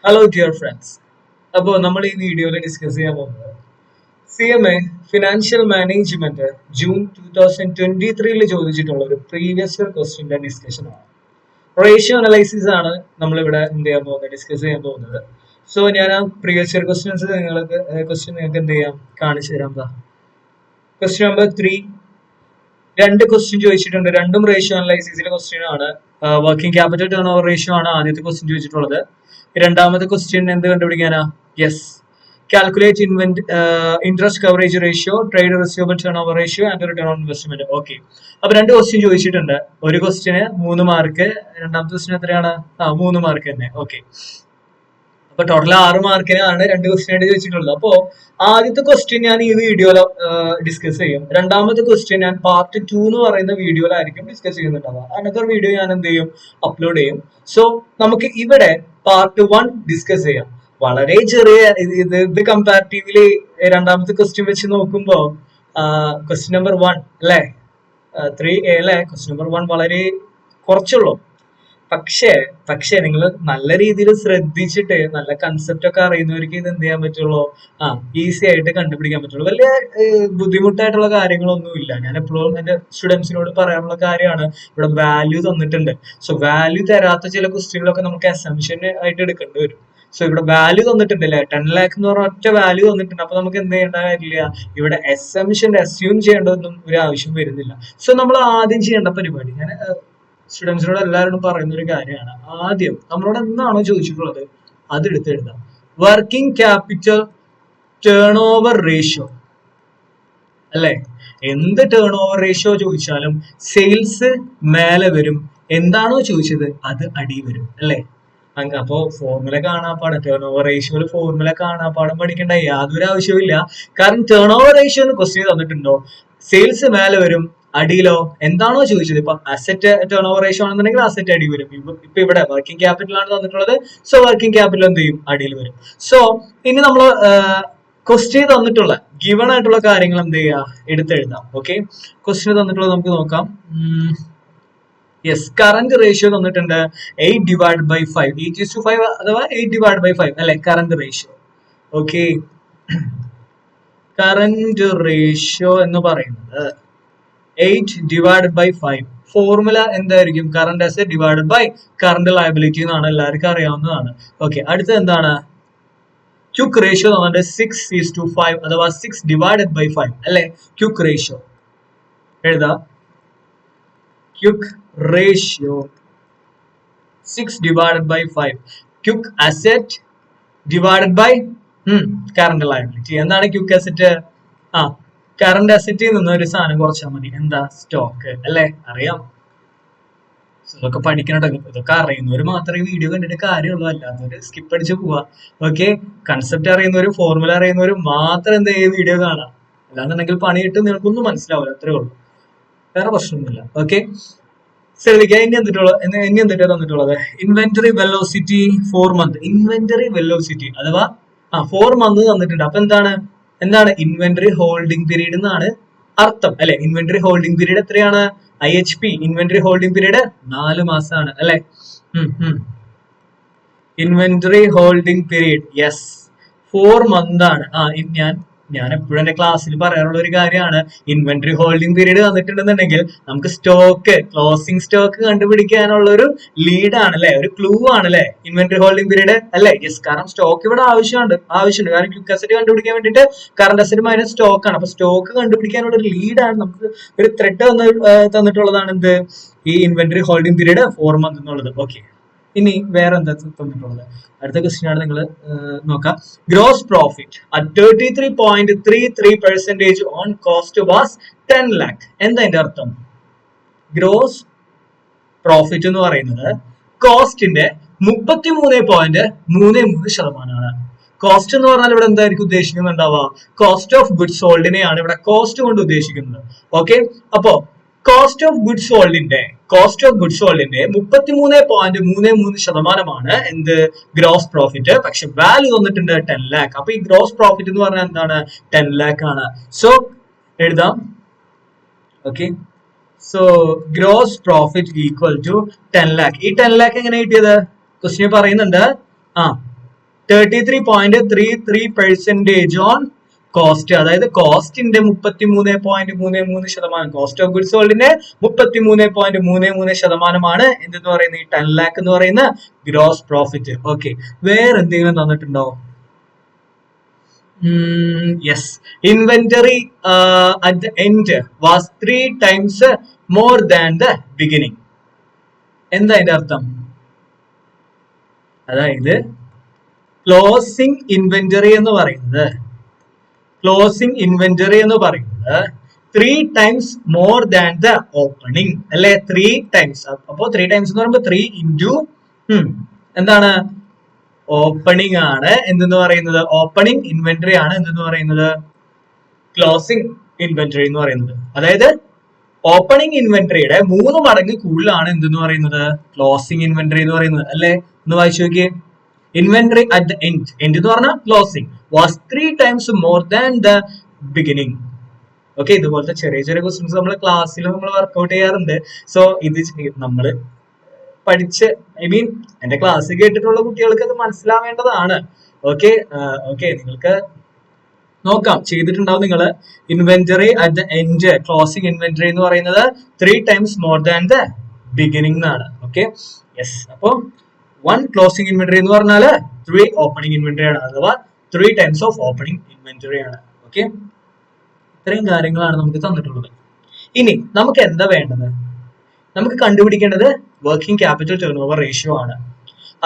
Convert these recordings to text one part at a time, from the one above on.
Hello dear friends. അപ്പോൾ നമ്മൾ ഈ വീഡിയോയിൽ ഡിസ്കസ് ചെയ്യാൻ പോകുന്നത് CMA ഫിനാൻഷ്യൽ മാനേജ്മെന്റ് ജൂൺ 2023 ചോദിച്ചിട്ടുള്ള ഒരു പ്രീവിയസ് ഇയർ ക്വസ്റ്റ്യൻ്റെ ഡിസ്കഷൻ ആണ്. റേഷ്യോ അനലൈസിസ് ആണ് നമ്മളിവിടെ എന്ത് ചെയ്യാൻ പോകുന്നത്, ഡിസ്കസ് ചെയ്യാൻ പോകുന്നത്. സോ ഞാൻ ആ പ്രീവിയസ് ഇയർ ക്വസ്റ്റ്യൻസ് നിങ്ങൾക്ക് എന്ത് ചെയ്യാം, കാണിച്ചു തരാം. ക്വസ്റ്റ്യൻ നമ്പർ 3 രണ്ട് ക്വസ്റ്റ്യൻ ചോദിച്ചിട്ടുണ്ട്. രണ്ടും റേഷ്യോ അനലൈസിസിലെ ക്വസ്റ്റ്യൻ ആണ്. Working capital turnover ratio ആണ് ആദ്യത്തെ ക്വസ്റ്റ്യൻ ചോദിച്ചിട്ടുള്ളത്. രണ്ടാമത്തെ ക്വസ്റ്റ്യൻ എന്ത് കണ്ടുപിടിക്കാനാ? Yes, calculate interest coverage ratio, trade receivable turnover ratio and return on investment. Okay, അപ്പൊ രണ്ട് ക്വസ്റ്റ്യൻ ചോദിച്ചിട്ടുണ്ട്. ഒരു ക്വസ്റ്റ്യന് 3 മാർക്ക്, രണ്ടാമത്തെ ക്വസ്റ്റ്യൻ എത്രയാണ്? 3 മാർക്ക് തന്നെ. ഓക്കെ, അപ്പൊ ടോട്ടൽ 6 മാർക്കിനാണ് രണ്ട് ക്വസ്റ്റ്യൻ ആയിട്ട് ചോദിച്ചിട്ടുള്ളത്. അപ്പോ ആദ്യത്തെ ക്വസ്റ്റ്യൻ ഞാൻ ഈ വീഡിയോയിൽ ഡിസ്കസ് ചെയ്യും. രണ്ടാമത്തെ ക്വസ്റ്റ്യൻ ഞാൻ പാർട്ട് 2 എന്ന് പറയുന്ന വീഡിയോയിലായിരിക്കും ഡിസ്കസ് ചെയ്യുന്നുണ്ടാവുക. അനദർ വീഡിയോ ഞാൻ എന്ത് ചെയ്യും, അപ്ലോഡ് ചെയ്യും. സോ നമുക്ക് ഇവിടെ പാർട്ട് 1 ഡിസ്കസ് ചെയ്യാം. വളരെ ചെറിയ ഇത് കമ്പാരിറ്റീവ്ലി രണ്ടാമത്തെ ക്വസ്റ്റ്യൻ വെച്ച് നോക്കുമ്പോൾ ക്വസ്റ്റ്യൻ നമ്പർ 1 അല്ലേ, 3A അല്ലേ, ക്വസ്റ്റ്യൻ നമ്പർ 1 വളരെ കുറച്ചുള്ളൂ. പക്ഷേ നിങ്ങൾ നല്ല രീതിയിൽ ശ്രദ്ധിച്ചിട്ട് നല്ല കൺസെപ്റ്റ് ഒക്കെ അറിയുന്നവർക്ക് ഇത് എന്ത് ചെയ്യാൻ പറ്റുള്ളൂ, ഈസി ആയിട്ട് കണ്ടുപിടിക്കാൻ പറ്റുള്ളൂ. വലിയ ബുദ്ധിമുട്ടായിട്ടുള്ള കാര്യങ്ങളൊന്നും ഇല്ല. ഞാൻ എപ്പോഴും എന്റെ സ്റ്റുഡൻസിനോട് പറയാനുള്ള കാര്യമാണ്, ഇവിടെ വാല്യൂ തന്നിട്ടുണ്ട്. സോ വാല്യൂ തരാത്ത ചില ക്വസ്റ്റ്യങ്ങളൊക്കെ നമുക്ക് അസംഷൻ ആയിട്ട് എടുക്കേണ്ടി വരും. സോ ഇവിടെ വാല്യൂ തന്നിട്ടുണ്ടല്ലേ, 10 lakh എന്ന് പറഞ്ഞ ഒറ്റ വാല്യൂ തന്നിട്ടുണ്ട്. അപ്പൊ നമുക്ക് എന്ത് ചെയ്യേണ്ട കാര്യമില്ല, ഇവിടെ അസ്യൂം ചെയ്യേണ്ടതൊന്നും ഒരു ആവശ്യം വരുന്നില്ല. സോ നമ്മൾ ആദ്യം ചെയ്യേണ്ട പരിപാടി, ഞാൻ സ്റ്റുഡൻസിനോട് എല്ലാവരോടും പറയുന്ന ഒരു കാര്യമാണ്, ആദ്യം നമ്മളോട് എന്താണോ ചോദിച്ചിട്ടുള്ളത് അത് എടുത്തെഴുതാം. Working capital turnover ratio അല്ലെ, എന്ത് ടേൺ ഓവർ റേഷ്യോ ചോദിച്ചാലും സെയിൽസ് മേലെ വരും, എന്താണോ ചോദിച്ചത് അത് അടി വരും അല്ലെ. അപ്പോ ഫോർമുല കാണാപ്പാടം, ടേൺ ഓവർ റേഷ്യോയിൽ ഫോർമുല കാണാപ്പാടം പഠിക്കേണ്ട യാതൊരു ആവശ്യവും ഇല്ല. കാരണം ടേൺ ഓവർ റേഷ്യോ എന്ന് ക്വസ്റ്റ്യൻ തന്നിട്ടുണ്ടോ, സെയിൽസ് മേലെ വരും, അടിയിലോ എന്താണോ ചോദിച്ചത്. ഇപ്പൊ അസറ്റ് ടേൺ ഓവർ റേഷ്യോ ആണെന്നുണ്ടെങ്കിൽ അസറ്റ് അടി വരും. ഇപ്പൊ ഇവിടെ വർക്കിംഗ് ക്യാപിറ്റൽ ആണ് തന്നിട്ടുള്ളത്. സോ വർക്കിംഗ് ക്യാപിറ്റൽ എന്ത് ചെയ്യും, അടിയിൽ വരും. സോ ഇനി നമ്മൾ ക്വസ്റ്റ്യൻ തന്നിട്ടുള്ള ഗിവൺ ആയിട്ടുള്ള കാര്യങ്ങൾ എന്ത് ചെയ്യുക, എടുത്തെഴുതാം. ഓക്കെ, ക്വസ്റ്റ്യൻ തന്നിട്ടുള്ളത് നമുക്ക് നോക്കാം. യെസ്, കറന്റ് റേഷ്യോ തന്നിട്ടുണ്ട് 8/5, 8:5 അഥവാ 8/5 അല്ലെ current ratio. Okay, current ratio എന്ന് പറയുന്നത് 8/5. ഫോർമുല എന്തായിരിക്കും, current asset divided by current liability എന്നാണ്, എല്ലാവർക്കും അറിയാവുന്നതാണ്. ഓക്കെ, അടുത്ത എന്താണ്, ക്യുക്ക് റേഷ്യോ തന്നിട്ട് 6:5 അഥവാ 6/5 അല്ലെ ക്യുക്ക് റേഷ്യോ. എഴുതാ, quick ratio 6/5, quick asset divided by current liability. എന്താണ് ക്യുക്ക് അസറ്റ്? കറന്റ് അസറ്റിൽ നിന്ന് ഒരു സാധനം കുറച്ചാൽ മതി, എന്താ, സ്റ്റോക്ക് അല്ലെ, അറിയാം. ഇതൊക്കെ പഠിക്കണം. ഇതൊക്കെ അറിയുന്നവർ മാത്രമേ വീഡിയോ കണ്ടിട്ട് കാര്യമുള്ളൂ, അല്ലാത്തവര് സ്കിപ്പ് അടിച്ച് പോവാ. ഓക്കെ, കൺസെപ്റ്റ് അറിയുന്നവരും ഫോർമുല അറിയുന്നവരും മാത്രം എന്താ ഈ വീഡിയോ കാണാം, അല്ലാന്നുണ്ടെങ്കിൽ പണിയിട്ട് നിങ്ങൾക്കൊന്നും മനസ്സിലാവില്ല, അത്രേ ഉള്ളൂ, വേറെ പ്രശ്നമൊന്നുമില്ല. ഓക്കെ, ശ്രദ്ധിക്കുക. ഇനി എന്തിട്ടാ തന്നിട്ടുള്ളത്, inventory velocity 4 month. Inventory velocity അഥവാ 4 month തന്നിട്ടുണ്ട്. അപ്പൊ എന്താണ് ഇൻവെന്ററി ഹോൾഡിംഗ് പീരീഡ് എന്നാണ് അർത്ഥം അല്ലെ. ഇൻവെന്ററി ഹോൾഡിംഗ് പീരീഡ് എത്രയാണ്, IHP ഇൻവെന്ററി ഹോൾഡിംഗ് പീരീഡ് 4 മാസമാണ് അല്ലെ. Inventory holding period yes 4 month ആണ്. ഞാൻ എപ്പോഴും എന്റെ ക്ലാസ്സിൽ പറയാറുള്ള ഒരു കാര്യമാണ്, ഇൻവെന്ററി ഹോൾഡിംഗ് പീരീഡ് തന്നിട്ടുണ്ടെന്നുണ്ടെങ്കിൽ നമുക്ക് സ്റ്റോക്ക്, ക്ലോസിംഗ് സ്റ്റോക്ക് കണ്ടുപിടിക്കാനുള്ള ഒരു ലീഡ് ആണ് അല്ലെ, ഒരു ക്ലൂ ആണ് അല്ലെ ഇൻവെന്ററി ഹോൾഡിംഗ് പീരീഡ് അല്ലെ. യെസ്, കാരണം സ്റ്റോക്ക് ഇവിടെ ആവശ്യമുണ്ട്. കാരണം ക്വിക്ക് അസറ്റ് കണ്ടുപിടിക്കാൻ വേണ്ടിയിട്ട് കറന്റ് അസറ്റ് മൈനസ് സ്റ്റോക്ക് ആണ്. അപ്പൊ സ്റ്റോക്ക് കണ്ടുപിടിക്കാനുള്ള ഒരു ലീഡാണ്, നമുക്ക് ഒരു ത്രെഡ് തന്നിട്ടുള്ളതാണ് എന്ത്, ഈ ഇൻവെന്ററി ഹോൾഡിംഗ് പീരീഡ് 4 month എന്നുള്ളത്. ഓക്കെ, ഇനി വേറെ എന്താ തന്നിട്ടുള്ളത്, അടുത്ത ക്വസ്റ്റ്യൻ ആണ്, നിങ്ങൾ നോക്കാം. Gross profit at 33.33% on cost was 10 lakh. എന്താ അതിന്റെ അർത്ഥം? ഗ്രോസ് പ്രോഫിറ്റ് എന്ന് പറയുന്നത് കോസ്റ്റിന്റെ 33.33%. കോസ്റ്റ് എന്ന് പറഞ്ഞാൽ ഇവിടെ എന്തായിരിക്കും ഉദ്ദേശിക്കുന്നുണ്ടാവുക, കോസ്റ്റ് ഓഫ് ഗുഡ്സ് സോൾഡിനെയാണ് ഇവിടെ കോസ്റ്റ് കൊണ്ട് ഉദ്ദേശിക്കുന്നത്. ഓക്കെ, അപ്പോ കോസ്റ്റ് ഓഫ് ഗുഡ്സ് സോൾഡിന്റെ 33.33% എന്ത്, ഗ്രോസ് പ്രോഫിറ്റ്. പക്ഷെ വാല്യൂ തന്നിട്ടുണ്ട് 10 lakh. അപ്പൊ ഈ ഗ്രോസ് പ്രോഫിറ്റ് എന്ന് പറഞ്ഞാൽ എന്താണ്, 10 lakh ആണ്. സോ എഴുതാം. Okay, so gross profit equal to 10 lakh. ഈ 10 lakh എങ്ങനെ കിട്ടിയത്, ക്വസ്റ്റ്യൻ പറയുന്നുണ്ട്. 33.33% ഓൺ കോസ്റ്റ്. അതായത് കോസ്റ്റിന്റെ 33.33%, കോസ്റ്റ് ഓഫ് ഗുഡ്സ് സോൾഡിന്റെ 33.33% എന്തെന്ന് പറയുന്നത് ഈ 10 lakh എന്ന് പറയുന്ന ഗ്രോസ് പ്രോഫിറ്റ്. ഓക്കെ, വേറെ എന്തെങ്കിലും തന്നിട്ടുണ്ടോ? Yes, inventory at the end was 3 times more than the beginning. എന്താ അതിന്റെ അർത്ഥം? അതായത് ക്ലോസിംഗ് ഇൻവെന്ററി എന്ന് പറയുന്നത് 3 times more than the opening അല്ലെ? 3 times. അപ്പോ 3 times എന്ന് പറയുമ്പോൾ 3 into എന്താണ്? ഓപ്പണിംഗ് ആണ് എന്തെന്ന് പറയുന്നത്? ഓപ്പണിംഗ് ഇൻവെന്ററി ആണ് എന്തെന്ന് പറയുന്നത്? ക്ലോസിംഗ് ഇൻവെന്ററി എന്ന് പറയുന്നത്. അതായത് ഓപ്പണിംഗ് ഇൻവെന്ററിയുടെ 3 മടങ്ങ് കൂടുതലാണ് എന്തെന്ന് പറയുന്നത്? ക്ലോസിംഗ് ഇൻവെന്ററി എന്ന് പറയുന്നത് അല്ലെ? ഒന്ന് വായിച്ചു നോക്കിയേ. ഇൻവെന്ററി അറ്റ് ദ എൻഡ് എന്ന് പറഞ്ഞാൽ closing was 3 times more than the beginning. Okay, ഇതുപോലത്തെ ചെറിയ ചെറിയ ക്വസ്റ്റ്യൻസ് നമ്മൾ ക്ലാസ്സിൽ നമ്മൾ വർക്ക്ഔട്ട് ചെയ്യാറുണ്ട്. സോ ഇത് നമ്മൾ പഠിച്ച് എന്റെ ക്ലാസ് കേട്ടിട്ടുള്ള കുട്ടികൾക്ക് അത് മനസ്സിലാവേണ്ടതാണ്. ഓക്കെ, നിങ്ങൾക്ക് നോക്കാം, ചെയ്തിട്ടുണ്ടാവും നിങ്ങൾ. Inventory at the end, closing inventory എന്ന് പറയുന്നത് 3 times more than the beginning എന്നാണ്. Okay, yes. അപ്പോ 1 ക്ലോസിംഗ് ഇൻവെന്ററി എന്ന് പറഞ്ഞാല് 3 ഓപ്പണിംഗ് ഇൻവെന്ററി ആണ്, അഥവാ 3 times ഓഫ് ഓപ്പണിംഗ് ഇൻവെന്ററി ആണ്. ഓക്കെ, ഇത്രയും കാര്യങ്ങളാണ് നമുക്ക് തന്നിട്ടുള്ളത്. ഇനി നമുക്ക് എന്താ വേണ്ടത്? നമുക്ക് കണ്ടുപിടിക്കേണ്ടത് working capital turnover ratio ആണ്.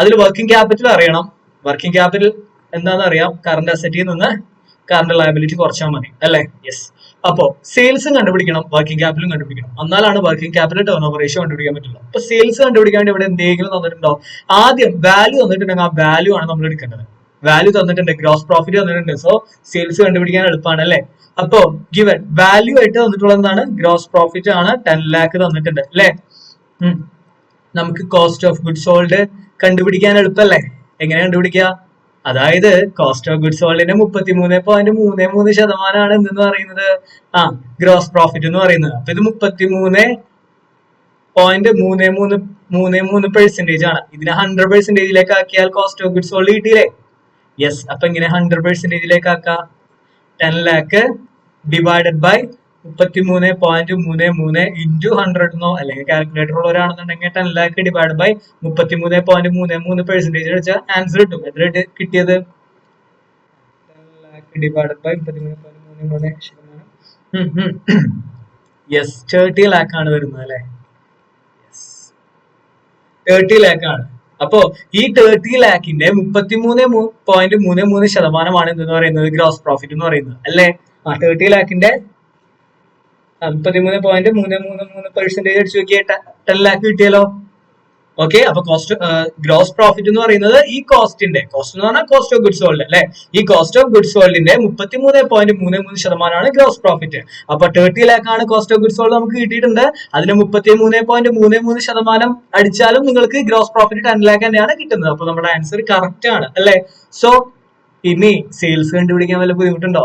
അതിൽ വർക്കിംഗ് ക്യാപിറ്റൽ അറിയണം. വർക്കിംഗ് ക്യാപിറ്റൽ എന്താണെന്ന് അറിയാം. കറന്റ് അസറ്റിൽ നിന്ന് കറന്റ് ലയബിലിറ്റി കുറച്ചാൽ മതി അല്ലെ? യെസ്. അപ്പോ സെയിൽസും കണ്ടുപിടിക്കണം, വർക്കിംഗ് ക്യാപിറ്റലും കണ്ടുപിടിക്കണം. എന്നാലാണ് working capital turnover ratio കണ്ടുപിടിക്കാൻ പറ്റുള്ളൂ. അപ്പൊ സെയിൽസ് കണ്ടുപിടിക്കാൻ വേണ്ടി ഇവിടെ എന്തെങ്കിലും തന്നിട്ടുണ്ടോ? ആദ്യം വാല്യൂ തന്നിട്ടുണ്ടെങ്കിൽ ആ വാല്യൂ ആണ് നമ്മൾ എടുക്കേണ്ടത്. വാല്യൂ തന്നിട്ടുണ്ട്, ഗ്രോസ് പ്രോഫിറ്റ് തന്നിട്ടുണ്ട്. സോ സെയിൽസ് കണ്ടുപിടിക്കാൻ എളുപ്പമാണ് അല്ലെ? അപ്പോ ഗിവൻ വാല്യൂ ആയിട്ട് തന്നിട്ടുള്ളത് എന്താണ്? ഗ്രോസ് പ്രോഫിറ്റ് ആണ്. 10 lakh തന്നിട്ടുണ്ട് അല്ലെ? നമുക്ക് കോസ്റ്റ് ഓഫ് ഗുഡ്സ് സോൾഡ് കണ്ടുപിടിക്കാൻ എളുപ്പമല്ലേ? എങ്ങനെ കണ്ടുപിടിക്കുക? അതായത് കോസ്റ്റ് ഓഫ് ഗുഡ്സ് സോൾഡിന്റെ 33.33% എന്തെന്ന് പറയുന്നത് ഗ്രോസ് പ്രോഫിറ്റ് എന്ന് പറയുന്നത്. അപ്പൊ ഇത് 33.33% ആണ്. ഇതിനെ 100% ആക്കിയാൽ കോസ്റ്റ് ഓഫ് ഗുഡ്സ് സോൾഡ് കിട്ടിയില്ലേ? യെസ്. അപ്പൊ ഇങ്ങനെ 100% ആക്കാം. 10 lakh ഡിവൈഡഡ് ബൈ 33.33 into 100 എന്നോ അല്ലെങ്കിൽ കാൽക്കുലേറ്റർ ഉള്ളവരാണെന്നുണ്ടെങ്കിൽ 10 lakh ഡിവൈഡ് ബൈ 33.33% വെച്ചാൽ ആൻസർ കിട്ടും. എത്ര കിട്ടിയത്? 10 lakh divide by 33.33%. Yes, 30 lakh ആണ് വരുന്നത് അല്ലെ? 30 lakh ആണ്. അപ്പോ ഈ 30 lakhന്റെ 33.33% എന്തെന്ന് പറയുന്നത് ഗ്രോസ് പ്രോഫിറ്റ് എന്ന് പറയുന്നത് അല്ലെ? 30 lakhന്റെ 33.33% അടിച്ചു നോക്കിയാൽ 10 lakh കിട്ടിയല്ലോ. ഓക്കെ, അപ്പൊ ഗ്രോസ് പ്രോഫിറ്റ് എന്ന് പറയുന്നത് ഈ കോസ്റ്റ് എന്ന് പറഞ്ഞാൽ കോസ്റ്റ് ഓഫ് ഗുഡ്സ് സോൾഡ് അല്ലെ? ഈ കോസ്റ്റ് ഓഫ് ഗുഡ്സ് സോൾഡിന്റെ 33.33% ഗ്രോസ് പ്രോഫിറ്റ്. അപ്പൊ 30 lakh ആണ് കോസ്റ്റ് ഓഫ് ഗുഡ്സ് സോൾഡ് നമുക്ക് കിട്ടിയിട്ടുണ്ട്. അതിന് 33.33% അടിച്ചാലും നിങ്ങൾക്ക് ഗ്രോസ് പ്രോഫിറ്റ് 10 lakh തന്നെയാണ് കിട്ടുന്നത്. അപ്പൊ നമ്മുടെ ആൻസർ കറക്റ്റ് ആണ് അല്ലെ? സോ ഇനി സെയിൽസ് കണ്ടുപിടിക്കാൻ വല്ല ബുദ്ധിമുട്ടുണ്ടോ?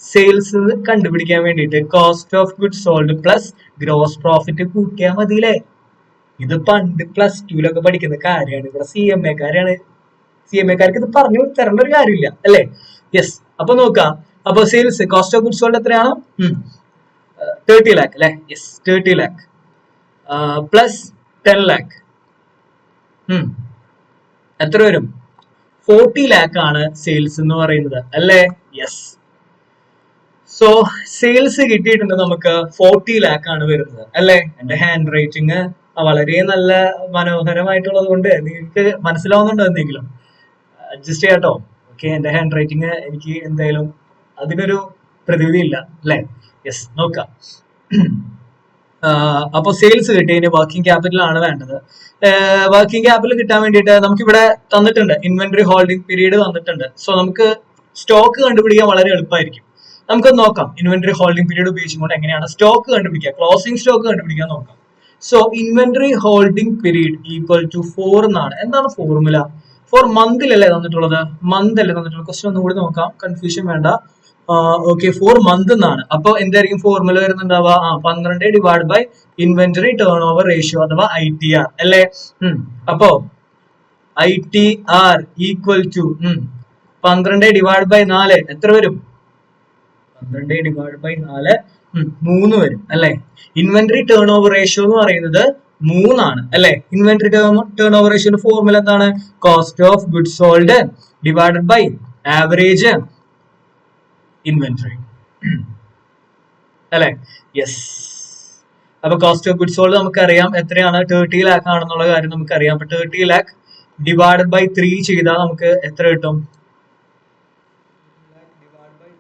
സെയിൽസ് കണ്ടുപിടിക്കാൻ വേണ്ടിയിട്ട് cost of goods sold plus gross profit കൂട്ടിയാൽ മതിയില്ലേ? ഇത് പണ്ട് +2 പഠിക്കുന്ന കാര്യമാണ്. ഇവിടെ CMA കാർക്ക് ഇത് പറഞ്ഞു തരേണ്ട ഒരു കാര്യമില്ല അല്ലെ? യെസ്. അപ്പൊ നോക്കാം. അപ്പൊ sales cost of goods sold എത്രയാണ്? 30 lakh അല്ലെ? യെസ്, 30 lakh പ്ലസ് 10 lakh എത്ര വരും? 40 lakh ആണ് സെയിൽസ് എന്ന് പറയുന്നത് അല്ലെ? യെസ്. സോ സെയിൽസ് കിട്ടിയിട്ടുണ്ട് നമുക്ക് 40 lakh ആണ് വരുന്നത് അല്ലെ? എന്റെ ഹാൻഡ് റൈറ്റിംഗ് വളരെ നല്ല മനോഹരമായിട്ടുള്ളത് കൊണ്ട് നിങ്ങൾക്ക് മനസ്സിലാവുന്നുണ്ടോ? എന്തെങ്കിലും അഡ്ജസ്റ്റ് ചെയ്യാട്ടോ. ഓക്കെ, എന്റെ ഹാൻഡ് റൈറ്റിംഗ് എനിക്ക് എന്തായാലും അതിനൊരു പ്രതിവിധി ഇല്ല അല്ലെ? യെസ്, നോക്കാം. അപ്പൊ സെയിൽസ് കിട്ടി. ഇനി വർക്കിംഗ് ക്യാപിറ്റൽ ആണ് വേണ്ടത്. വർക്കിംഗ് ക്യാപിറ്റൽ കിട്ടാൻ വേണ്ടിയിട്ട് നമുക്ക് ഇവിടെ തന്നിട്ടുണ്ട് ഇൻവെന്ററി ഹോൾഡിംഗ് പീരീഡ് തന്നിട്ടുണ്ട്. സോ നമുക്ക് സ്റ്റോക്ക് കണ്ടുപിടിക്കാൻ വളരെ എളുപ്പമായിരിക്കും. നമുക്ക് നോക്കാം ഇൻവെന്ററി ഹോൾഡിംഗ് പീരീഡ് ഉപയോഗിച്ചുകൊണ്ട് എങ്ങനെയാണ് സ്റ്റോക്ക് കണ്ടുപിടിക്കുക, ക്ലോസിംഗ് സ്റ്റോക്ക് കണ്ടുപിടിക്കാൻ നോക്കാം. So inventory holding period equal to 4 എന്നാണ്. എന്താണ് ഫോർമുല? ഫോർ മന്തിലല്ലേ തന്നിട്ടുള്ളത്? മന്ത് അല്ലേ തന്നിട്ടുള്ളത്? ക്വസ്റ്റ്യൻ ഒന്നും കൂടി നോക്കാം, കൺഫ്യൂഷൻ വേണ്ട. ഓക്കെ, 4 മന്ത് എന്നാണ്. അപ്പൊ എന്തായിരിക്കും ഫോർമുല വരുന്നുണ്ടാവുക? 12 divide by inventory turnover ratio അഥവാ ITR അല്ലേ? അപ്പോ ITR equal to 12 divide by 4 എത്ര വരും? 12 ഡിവൈഡ് ബൈ 4 3 വരും അല്ലെ. ഇൻവെന്ററി ടേൺ ഓവർ റേഷ്യോ എന്ന് പറയുന്നത് 3 ആണ് അല്ലെ. ഇൻവെന്ററി ടേൺ ഓവർ റേഷ്യോയുടെ ഫോർമുല എന്താണ്? Cost of goods sold divided by average inventory അല്ലെ. യെസ്. അപ്പൊ കോസ്റ്റ് ഓഫ് ഗുഡ്സ് സോൾഡ് നമുക്കറിയാം എത്രയാണ്, 30 lakh ആണെന്നുള്ള കാര്യം നമുക്കറിയാം. അപ്പൊ 30 lakh ഡിവൈഡഡ് ബൈ 3 ചെയ്താൽ നമുക്ക് എത്ര കിട്ടും?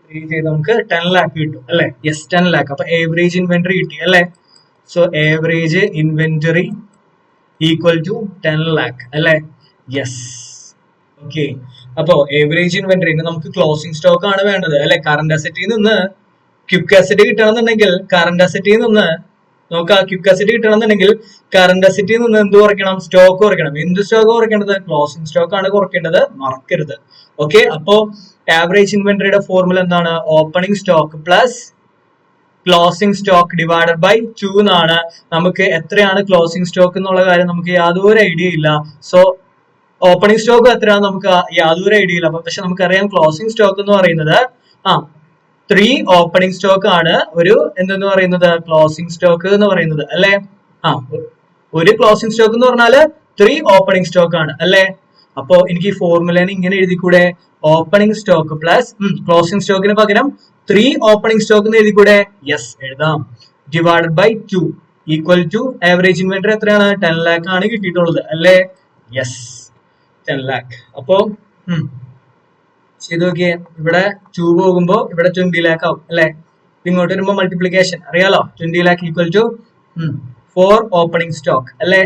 3 ചെയ്ത് നമുക്ക് 10 lakh കിട്ടും അല്ലെ. Yes, 10 lakh. അപ്പൊ ഏവറേജ് ഇൻവെന്ററി കിട്ടി അല്ലെ. So average inventory equal to 10 lakh അല്ലെ. യെസ്. ഓക്കെ. അപ്പോ ഏവറേജ് ഇൻവെന്ററി നമുക്ക് ക്ലോസിംഗ് സ്റ്റോക്ക് ആണ് വേണ്ടത് അല്ലെ. കറന്റ് അസറ്റിൽ നിന്ന് ക്വിക്ക് അസറ്റ് കിട്ടണമെന്നുണ്ടെങ്കിൽ കറന്റ് അസറ്റിൽ നിന്ന് നോക്കാം. ക്വിക്ക് അസറ്റ് കിട്ടണമെന്നുണ്ടെങ്കിൽ കറന്റ് അസറ്റിൽ നിന്ന് എന്ത് കുറയ്ക്കണം? സ്റ്റോക്ക് കുറയ്ക്കണം. എന്ത് സ്റ്റോക്ക് കുറയ്ക്കേണ്ടത്? ക്ലോസിംഗ് സ്റ്റോക്ക് ആണ് കുറയ്ക്കേണ്ടത്, മറക്കരുത്. ഓക്കെ. അപ്പോ ആവറേജ് ഇൻവെന്ററിയുടെ ഫോർമുല എന്താണ്? Opening stock plus closing stock divided by 2 എന്നാണ്. നമുക്ക് എത്രയാണ് ക്ലോസിംഗ് സ്റ്റോക്ക് എന്നുള്ള കാര്യം നമുക്ക് യാതൊരു ഐഡിയ ഇല്ല. സോ ഓപ്പണിംഗ് സ്റ്റോക്ക് എത്രയാണ് നമുക്ക് യാതൊരു ഐഡിയ ഇല്ല. പക്ഷെ നമുക്കറിയാം ക്ലോസിംഗ് സ്റ്റോക്ക് എന്ന് പറയുന്നത് 3 ഓപ്പണിംഗ് സ്റ്റോക്ക് ആണ് ഒരു എന്തെന്ന് പറയുന്നത് ക്ലോസിംഗ് സ്റ്റോക്ക് എന്ന് പറയുന്നത് അല്ലെ. ഒരു ക്ലോസിംഗ് സ്റ്റോക്ക് എന്ന് പറഞ്ഞാല് 3 ഓപ്പണിംഗ് സ്റ്റോക്ക് ആണ് അല്ലെ. അപ്പോ എനിക്ക് ഈ ഫോർമുലേനെ ഇങ്ങനെ എഴുതിക്കൂടെ? ഓപ്പണിംഗ് സ്റ്റോക്ക് പ്ലസ് ക്ലോസിംഗ് സ്റ്റോക്കിന് പകരം 3 ഓപ്പണിംഗ് സ്റ്റോക്ക് എന്ന് എഴുതിക്കൂടെ? യെസ്, എഴുതാം. Divided by 2 equal to average inventory എത്രയാണ്? 10 lakh ആണ് കിട്ടിയിട്ടുള്ളത് അല്ലെ. Yes, 10 lakh. അപ്പോ ചെയ്ത് നോക്കിയേ. ഇവിടെ 2 പോകുമ്പോ ഇവിടെ 20 lakh ആവും അല്ലെ. ഇങ്ങോട്ട് വരുമ്പോ മൾട്ടിപ്ലിക്കേഷൻ അറിയാലോ. 20 lakh equal to 4 opening stock അല്ലെ.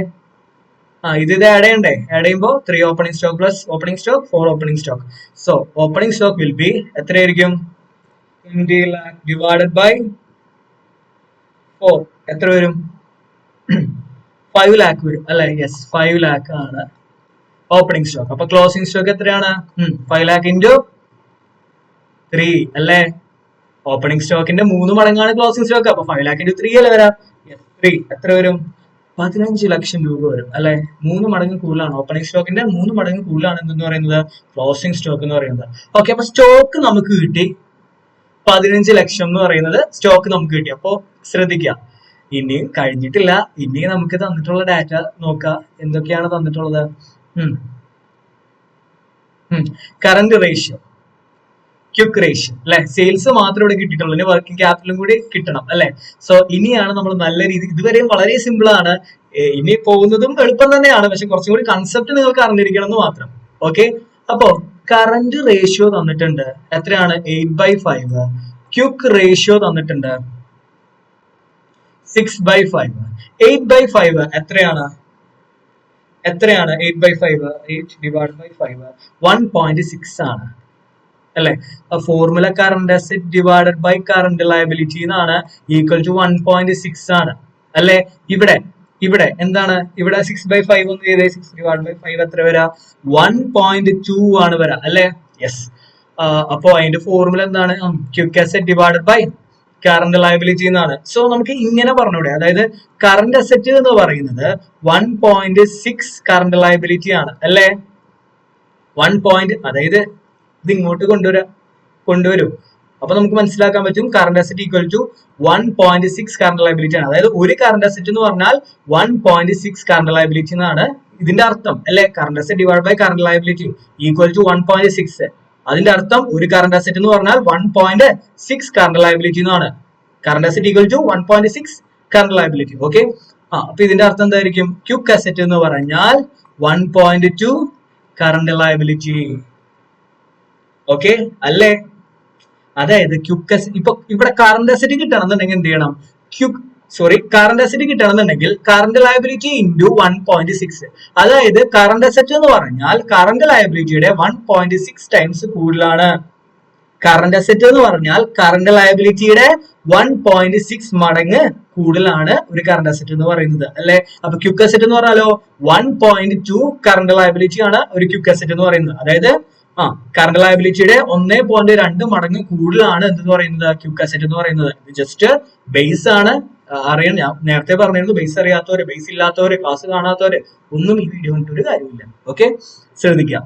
ഇത് ആഡ് ചെയ്യണ്ടേ? ആഡ് ചെയ്യുമ്പോൾ 3 opening stock plus opening stock 4 opening stock. So opening stock will be എത്രയായിരിക്കും? 20 lakh ഡിവൈഡഡ് ബൈ 4 എത്ര വരും? 5 lakh വരും അല്ലെ. യെസ്, 5 lakh ആണ് ഓപ്പണിംഗ് സ്റ്റോക്ക്. അപ്പൊ ക്ലോസിംഗ് സ്റ്റോക്ക് എത്രയാണ്? 5 lakh ഇൻറ്റു 3 അല്ലെ. ഓപ്പണിംഗ് സ്റ്റോക്കിന്റെ 3 മടങ്ങാണ് ക്ലോസിംഗ് സ്റ്റോക്ക്. അപ്പൊ 5 lakh ഇൻറ്റു 3 അല്ലേ വരാം. 3 എത്ര വരും? 15 ലക്ഷം രൂപ വരും അല്ലെ. 3 മടങ്ങ് കൂടുതലാണ്. ഓപ്പണിംഗ് സ്റ്റോക്കിന്റെ 3 മടങ്ങ് കൂടുതലാണ് എന്തെന്ന് പറയുന്നത്? ക്ലോസിംഗ് സ്റ്റോക്ക് എന്ന് പറയുന്നത്. ഓക്കെ. അപ്പൊ സ്റ്റോക്ക് നമുക്ക് കിട്ടി 15 ലക്ഷം എന്ന് പറയുന്നത് സ്റ്റോക്ക് നമുക്ക് കിട്ടി. അപ്പോ ശ്രദ്ധിക്കുക, ഇനിയും കഴിഞ്ഞിട്ടില്ല. ഇനിയും നമുക്ക് തന്നിട്ടുള്ള ഡാറ്റ നോക്കാം. എന്തൊക്കെയാണ് തന്നിട്ടുള്ളത്? കറന്റ് റേഷ്യോ, ക്വിക്ക് റേഷ്യോ അല്ലെ. സെയിൽസ് മാത്രം ഇവിടെ കിട്ടിയിട്ടുള്ളൂ. ഇനി വർക്കിംഗ് ക്യാപിറ്റലും കൂടി കിട്ടണം അല്ലെ. സോ ഇനിയാണ് നമ്മൾ നല്ല രീതി, ഇതുവരെയും വളരെ സിമ്പിൾ ആണ്. ഇനി പോകുന്നതും എളുപ്പം തന്നെയാണ്, പക്ഷെ കുറച്ചും കൂടി കൺസെപ്റ്റ് നിങ്ങൾക്ക് അറിഞ്ഞിരിക്കണം എന്ന് മാത്രം. ഓക്കെ. അപ്പോ കറന്റ് റേഷ്യോ തന്നിട്ടുണ്ട് എത്രയാണ്? 8/5. ക്വിക്ക് റേഷ്യോ തന്നിട്ടുണ്ട് 6/5. 8/5 എത്രയാണ്? 8/5? 8 ഡിവൈഡ് ബൈ 5 1.6 ആണ് അല്ലെ. Formula current asset divided by current liability എന്നാണ്. ഈക്വൽ ടു 1.6 ആണ് അല്ലെ. ഇവിടെ എന്താണ്? ഇവിടെ 6/5 ഒന്ന് ചെയ്തേ. 6 ഡിവൈഡ് ബൈ 5 എത്ര വരാ? 1.2 ആണ് വരാ അല്ലെ. യെസ്. അപ്പോ അതിന്റെ ഫോർമുല എന്താണ്? Quick asset divided by current liability എന്നാണ്. സോ നമുക്ക് ഇങ്ങനെ പറഞ്ഞൂടെ? അതായത് കറന്റ് അസറ്റ് എന്ന് പറയുന്നത് 1.6 കറന്റ് ലയബിലിറ്റി ആണ് അല്ലെ. 1 അതായത് ഇത് ഇങ്ങോട്ട് കൊണ്ടുവരും. അപ്പൊ നമുക്ക് മനസ്സിലാക്കാൻ പറ്റും current asset equal to 1.6 current liability ആണ്. അതായത് ഒരു കറന്റ് അസറ്റ് എന്ന് പറഞ്ഞാൽ 1.6 കറന്റ് ലയബിലിറ്റി എന്നാണ് ഇതിന്റെ അർത്ഥം അല്ലെ. Current asset divide by current liability equal to 1.6. അതിന്റെ അർത്ഥം ഒരു കറന്റ് അസറ്റ് എന്ന് പറഞ്ഞാൽ 1.6 കറന്റ് ലയബിലിറ്റി എന്നാണ്. Current asset equal to 1.6 current liability. Okay. അപ്പൊ ഇതിന്റെ അർത്ഥം എന്തായിരിക്കും? ക്വിക്ക് അസറ്റ് എന്ന് പറഞ്ഞാൽ 1.2 കറന്റ് ലയബിലിറ്റി. ഓക്കെ അല്ലേ. അതായത് ക്വിക്ക് അസറ്റ് ഇപ്പൊ ഇവിടെ കറന്റ് അസറ്റ് കിട്ടണമെന്നുണ്ടെങ്കിൽ എന്ത് ചെയ്യണം? കറന്റ് അസറ്റ് കിട്ടണമെന്നുണ്ടെങ്കിൽ കറന്റ് ലയബിലിറ്റി ഇൻറ്റു 1.6. അതായത് കറന്റ് അസറ്റ് എന്ന് പറഞ്ഞാൽ കറന്റ് ലയബിലിറ്റിയുടെ 1.6 ടൈംസ് കൂടുതലാണ്. കറന്റ് അസറ്റ് എന്ന് പറഞ്ഞാൽ കറന്റ് ലയബിലിറ്റിയുടെ 1.6 മടങ്ങ് കൂടുതലാണ് ഒരു കറന്റ് അസറ്റ് എന്ന് പറയുന്നത് അല്ലെ. അപ്പൊ ക്വിക്ക് അസറ്റ് എന്ന് പറഞ്ഞാലോ 1.2 കറന്റ് ലയബിലിറ്റി ആണ് ഒരു ക്വിക്ക് അസറ്റ് എന്ന് പറയുന്നത്. അതായത് കറന്റ് ലയബിലിറ്റിയുടെ 1.2 മടങ്ങ് കൂടുതലാണ് എന്തെന്ന് പറയുന്നത്? ക്വിക്ക് അസറ്റ് എന്ന് പറയുന്നത്. ഇത് ജസ്റ്റ് ബേസ് ആണ്. അറിയാൻ ഞാൻ നേരത്തെ പറഞ്ഞിരുന്നു, ബേസ് അറിയാത്തവര്, ബേസ് ഇല്ലാത്തവര്, ക്ലാസ് കാണാത്തവര് ഒന്നും ഈ വീഡിയോ കണ്ടിട്ട് ഒരു കാര്യമില്ല. ഓക്കെ, ശ്രദ്ധിക്കാം.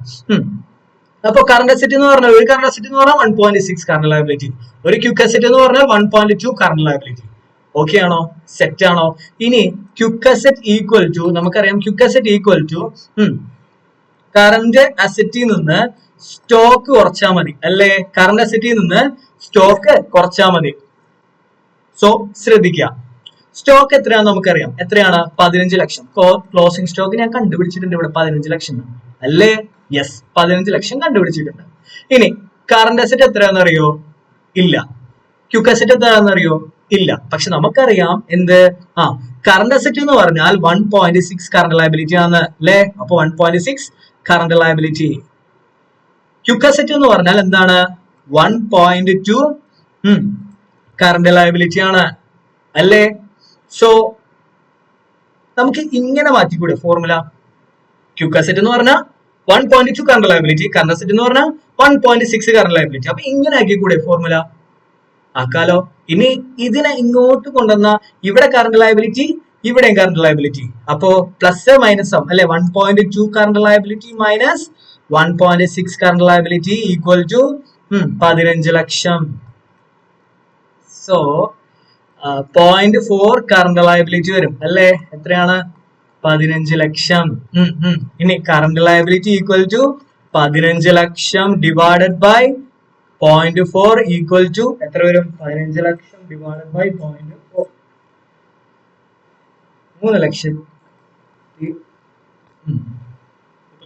അപ്പൊ കറണ്ട് അസറ്റ് എന്ന് പറഞ്ഞാൽ ഒരു കറണ്ട് അസറ്റ് എന്ന് പറഞ്ഞാൽ 1.6 കറണ്ട് ലയബിലിറ്റി, ഒരു ക്വിക്ക് അസറ്റ് എന്ന് പറഞ്ഞാൽ 1.2 കറണ്ട് ലയബിലിറ്റി. ഓക്കെ ആണോ? സെറ്റ് ആണോ? ഇനി ക്വിക്ക് അസറ്റ് ഈക്വൽ ടു, നമുക്കറിയാം quick asset equal to current അസറ്റിൽ നിന്ന് സ്റ്റോക്ക് കുറച്ചാൽ മതി അല്ലേ? കറണ്ട് അസറ്റിൽ നിന്ന് സ്റ്റോക്ക് കുറച്ചാൽ മതി. സോ ശ്രദ്ധിക്കുക, സ്റ്റോക്ക് എത്രയാണെന്ന് നമുക്കറിയാം. എത്രയാണ്? 15 ലക്ഷം. ക്ലോസിംഗ് സ്റ്റോക്ക് ഞാൻ കണ്ടുപിടിച്ചിട്ടുണ്ട് ഇവിടെ 15 ലക്ഷം അല്ലേ? യെസ്, 15 ലക്ഷം കണ്ടുപിടിച്ചിട്ടുണ്ട്. ഇനി കറണ്ട് അസറ്റ് എത്രയാണെന്ന് അറിയോ? ഇല്ല. ക്വിക്ക് അസറ്റ് എത്രയാണെന്ന് അറിയോ? ഇല്ല. പക്ഷെ നമുക്കറിയാം എന്ത്? കറണ്ട് അസറ്റ് എന്ന് പറഞ്ഞാൽ 1.6 കറണ്ട് ലയബിലിറ്റി ആണ് അല്ലേ? അപ്പൊ 1.6 കറണ്ട് ലയബിലിറ്റി. ക്വിക്ക് അസറ്റ് എന്ന് പറഞ്ഞാൽ എന്താണ്? 1.2 കറണ്ട് ലയബിലിറ്റി ആണ് അല്ലേ? സോ നമുക്ക് ഇങ്ങനെ മാറ്റിക്കൂടെ ഫോർമുല? ക്വിക്ക് അസറ്റ് എന്ന് പറഞ്ഞാൽ 1.2 കറണ്ട് ലയബിലിറ്റി, കറണ്ട് അസറ്റ് എന്ന് പറഞ്ഞാൽ 1.6 കറണ്ട് ലയബിലിറ്റി. അപ്പൊ ഇങ്ങനെ ആക്കിക്കൂടെ ഫോർമുല? ആക്കാലോ. ഇനി ഇതിനെ ഇങ്ങോട്ട് കൊണ്ടുവന്ന ഇവിടെ കറണ്ട് ലയബിലിറ്റി, ഇവിടെയും കറണ്ട് ലയബിലിറ്റി. അപ്പോ പ്ലസ് മൈനസ് അല്ലെ? 1.2 current liability minus 1.6 current liability equal to 15 lakh. So 0.4 current liability വരും അല്ലേ? എത്രയാണ്? 15 ലക്ഷം. ഇനി current liability equal to 15 lakh divided by 0.4 equal to എത്ര വരും? 15 ലക്ഷം ഡിവൈഡഡ് ബൈ 0.4 3 ലക്ഷത്തി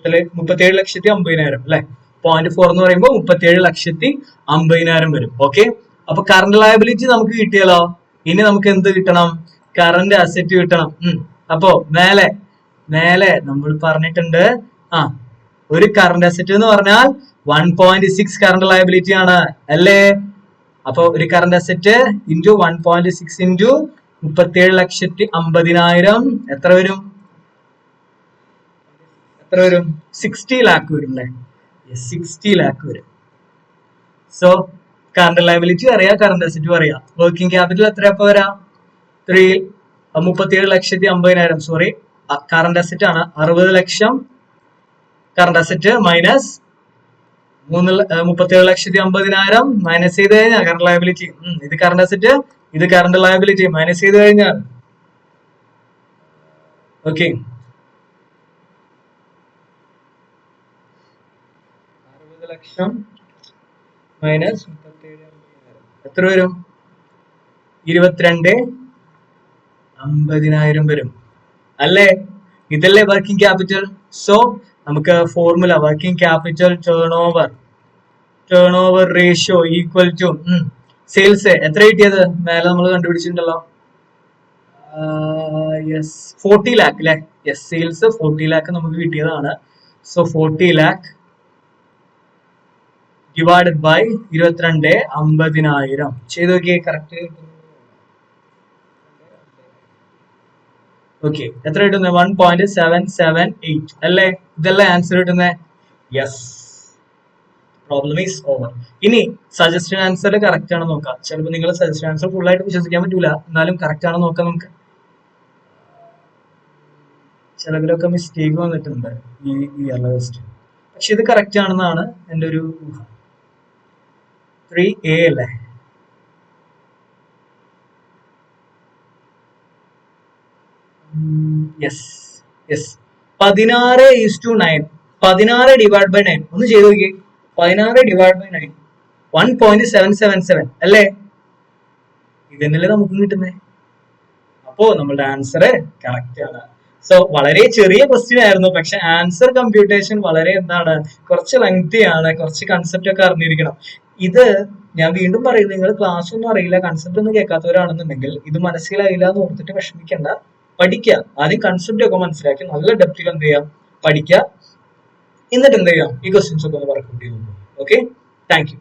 37 ലക്ഷത്തി 50,000 അല്ലെ? 0.4 എന്ന് പറയുമ്പോൾ 37 ലക്ഷത്തി 50,000 വരും. ഓക്കെ, അപ്പൊ കറണ്ട് ലയബിലിറ്റി നമുക്ക് കിട്ടിയാലോ. ഇനി നമുക്ക് എന്ത് കിട്ടണം? കറണ്ട് അസറ്റ് കിട്ടണം. അപ്പോ മേലെ നമ്മൾ പറഞ്ഞിട്ടുണ്ട് ഒരു കറണ്ട് അസറ്റ് എന്ന് പറഞ്ഞാൽ 1.6 കറണ്ട് ലയബിലിറ്റി ആണ് അല്ലേ? അപ്പൊ ഒരു കറണ്ട് അസറ്റ് ഇൻറ്റു 1.6 ഇൻറ്റു 37 ലക്ഷത്തി 50,000 എത്ര വരും? 60 ലാക്ക് വരും അല്ലേ? 60 ലാക്ക് വരും. സോ കറണ്ട് ലയബിലിറ്റി അറിയാം, കറണ്ട് അസറ്റും അറിയാം. വർക്കിംഗ് ക്യാപിറ്റൽ എത്ര അപ്പൊ വരാം? 37 ലക്ഷത്തി 50,000. സോറി, കറണ്ട് അസറ്റ് ആണ് 60 ലക്ഷം കറണ്ട് അസറ്റ് മൈനസ് 37 ലക്ഷത്തി 50,000 മൈനസ് ചെയ്ത് കഴിഞ്ഞാൽ കറണ്ട് ലയബിലിറ്റി. ഇത് കറണ്ട് അസറ്റ്, ഇത് കറണ്ട് ലയബിലിറ്റി മൈനസ് ചെയ്ത് കഴിഞ്ഞാൽ ഓക്കെ 60 ലക്ഷം മൈനസ് 37,000 എത്ര വരും? 22,50,000 വരും അല്ലേ? ഇതല്ലേ വർക്കിംഗ് ക്യാപിറ്റൽ. സോ നമുക്ക് formula working capital turnover ratio equal to sales എത്ര കിട്ടിയത്? മേലെ നമ്മൾ കണ്ടുപിടിച്ചിട്ടുണ്ടല്ലോ. യെസ്, 40 ലാക്ക് അല്ലെ? യെസ്, സെയിൽസ് 40 ലാക്ക് നമുക്ക് കിട്ടിയതാണ്. സോ 40 ലാക്ക് ഡിവൈഡഡ് ബൈ 22,50,000 ചെയ്ത് നോക്കിയേ, കറക്റ്റ്. ഓക്കെ, എത്ര കിട്ടുന്നത്? 1.778 അല്ലേ? ഇതല്ലേ ആൻസർ കിട്ടുന്നത്? Yes, problem is over. ഇനി സജസ്റ്റഡ് ആൻസർ കറക്റ്റ് ആണെന്ന് നോക്കാം. ചിലപ്പോൾ നിങ്ങൾ സജസ്റ്റഡ് ആൻസർ ഫുൾ ആയിട്ട് വിശ്വസിക്കാൻ പറ്റൂല, എന്നാലും കറക്റ്റ് ആണെന്ന് നോക്കാം നമുക്ക്. ചിലതിലൊക്കെ മിസ്റ്റേക്ക് വന്നിട്ടുണ്ട് ഈ ഇയർലെ ക്വസ്റ്റ്യൻ, പക്ഷെ ഇത് കറക്റ്റ് ആണെന്നാണ് എൻ്റെ ഒരു ഊഹം. 3A അല്ലേ? യെസ് 16:9. 16 ഡിവൈഡ് ബൈ 9 ഒന്ന് ചെയ്ത് നോക്കിയേ. 16 ഡിവൈഡ് ബൈ 9 1.777 അല്ലേ? ഇതന്നല്ലേ നമുക്കും കിട്ടുന്നേ. അപ്പോ നമ്മളുടെ ആൻസർ കറക്റ്റ് ആണ്. സോ വളരെ ചെറിയ ക്വസ്റ്റ്യൻ ആയിരുന്നു, പക്ഷെ ആൻസർ കമ്പ്യൂട്ടേഷൻ വളരെ കുറച്ച് ലെങ്തി ആണ്, കുറച്ച് കൺസെപ്റ്റ് ഒക്കെ അറിഞ്ഞിരിക്കണം. ഇത് ഞാൻ വീണ്ടും പറയുന്നു, നിങ്ങൾ ക്ലാസ് ഒന്നും അറിയില്ല, കൺസെപ്റ്റ് ഒന്നും കേൾക്കാത്തവരാണെന്നുണ്ടെങ്കിൽ ഇത് മനസ്സിലായില്ല എന്ന് ഓർത്തിട്ട് വിഷമിക്കണ്ട. പഠിക്കുക, ആദ്യം കൺസെപ്റ്റ് ഒക്കെ മനസ്സിലാക്കി നല്ല ഡെപ്തിൽ എന്ത് ചെയ്യാം, പഠിക്കുക. എന്നിട്ട് എന്ത് ചെയ്യാം, ഈ ക്വസ്റ്റ്യൻസ് ഒക്കെ ഒന്ന് വർക്ക്ഔട്ട് ചെയ്തു. Okay, thank you.